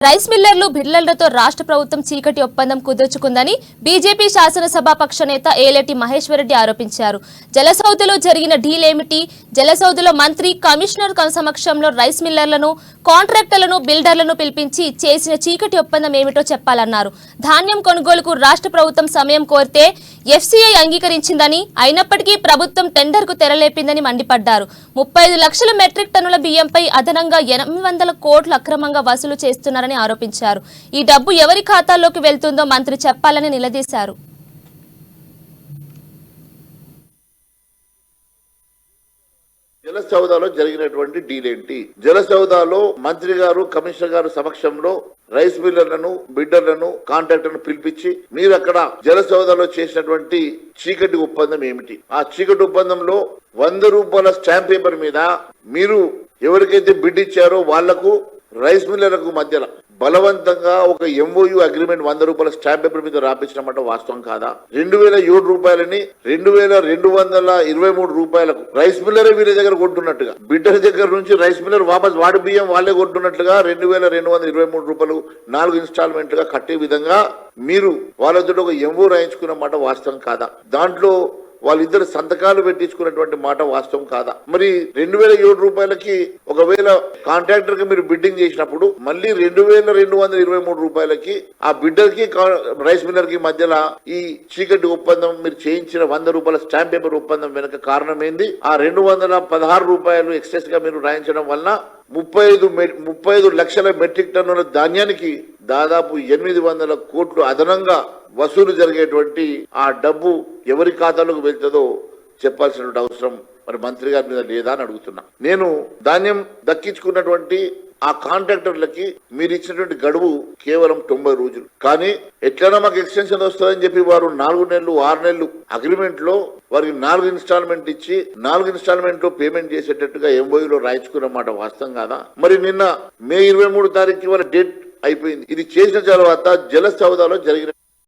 Rice మిల్లర్లు బిడ్లర్లతో రాష్ట్ర ప్రభుత్వం చీకటి ఒప్పందం కుదుర్చుకుందని బీజేపీ శాసనసభాపక్ష నేత ఏలేటి మహేశ్వరరెడ్డి ఆరోపించారు. జలసౌధలో జరిగిన డీలేమిటి? జలసౌధలో మంత్రి, కమిషనర్ సమక్షంలో రైస్ మిల్లర్లను, కాంట్రాక్టర్లను, బిల్డర్లను పిలిపించి చేసిన చీకటి ఒప్పందం ఏమిటో చెప్పాలన్నారు. ధాన్యం కొనుగోలుకు రాష్ట్ర ప్రభుత్వం సమయం కోరితే ఎఫ్సీఐ అంగీకరించిందని, అయినప్పటికీ ప్రభుత్వం టెండర్కు తెరలేపిందని మండిపడ్డారు. 35 లక్షల మెట్రిక్ టన్నుల బియ్యంపై అదనంగా 800 కోట్లు అక్రమంగా వసూలు చేస్తున్నారని ఆరోపించారు. ఈ డబ్బు ఎవరి ఖాతాల్లోకి వెళ్తుందో మంత్రి చెప్పాలని నిలదీశారు. జలసౌదాలో జరిగినటువంటి డీల్ ఏంటి? జలసౌదాలో మంత్రి గారు, కమిషనర్ గారు సమక్షంలో రైస్ మిల్లర్లను, బిడ్డర్లను, కాంట్రాక్టర్లను పిలిపించి మీరు అక్కడ జలసౌదాలో చేసినటువంటి చీకటి ఒప్పందం ఏమిటి? ఆ చీకటి ఒప్పందంలో 100 రూపాయల స్టాంప్ పేపర్ మీద మీరు ఎవరికైతే బిడ్ ఇచ్చారో వాళ్లకు, రైస్ మిల్లర్లకు మధ్యలో బలవంతంగా ఒక ఎంఓయూ అగ్రిమెంట్ 100 రూపాయల స్టాంప్ పేపర్ మీద రాపించినమాట వాస్తవం కాదా? 2007 రూపాయలని 2223 రూపాయలకు రైస్ మిల్లర్ వీళ్ళ దగ్గర కొట్టున్నట్టుగా, బిడ్డర్ దగ్గర నుంచి రైస్ మిల్లర్ వాపస్ వాడి బియ్యం వాళ్ళే కొట్టున్నట్లుగా 2223 రూపాయలు 4 ఇన్స్టాల్మెంట్ గా కట్టే విధంగా మీరు వాళ్ళతో ఒక ఎంఓ రాయించుకున్న మాట వాస్తవం కాదా? దాంట్లో వాళ్ళిద్దరు సంతకాలు పెట్టించుకున్నటువంటి మాట వాస్తవం కాదా? మరి 2007 రూపాయలకి ఒకవేళ కాంట్రాక్టర్ కి మీరు బిడ్డింగ్ చేసినప్పుడు మళ్ళీ 2223 రూపాయలకి ఆ బిడ్డర్ కి రైస్ మిల్లర్ కి మధ్యలో ఈ చీకటి ఒప్పందం మీరు చేయించిన 100 రూపాయల స్టాంప్ పేపర్ ఒప్పందం వెనక కారణం ఏంది? ఆ 216 రూపాయలు ఎక్సెస్ గా మీరు రాయించడం వలన 35 లక్షల మెట్రిక్ టన్నుల ధాన్యానికి దాదాపు 800 కోట్లు అదనంగా వసూలు జరిగేటువంటి ఆ డబ్బు ఎవరి ఖాతాలోకి వెళ్తుందో చెప్పాల్సినటువంటి అవసరం మరి మంత్రి గారి మీద లేదా అని అడుగుతున్నా. నేను ధాన్యం దక్కించుకున్నటువంటి ఆ కాంట్రాక్టర్లకి మీరు ఇచ్చినటువంటి గడువు కేవలం 90 రోజులు. కానీ ఎట్లైనా మాకు ఎక్స్టెన్షన్ వస్తుందని చెప్పి వారు 4 నెలలు 6 నెలలు అగ్రిమెంట్ లో వారికి 4 ఇన్స్టాల్మెంట్ ఇచ్చి 4 ఇన్స్టాల్మెంట్ లో పేమెంట్ చేసేటట్టుగా ఎంఓయూలో రాయించుకున్నమాట వాస్తవం కాదా? మరి నిన్న మే 23 తారీఖు వాళ్ళ డేట్ అయిపోయింది. ఇది చేసిన తర్వాత జలసౌదాలో జరిగిన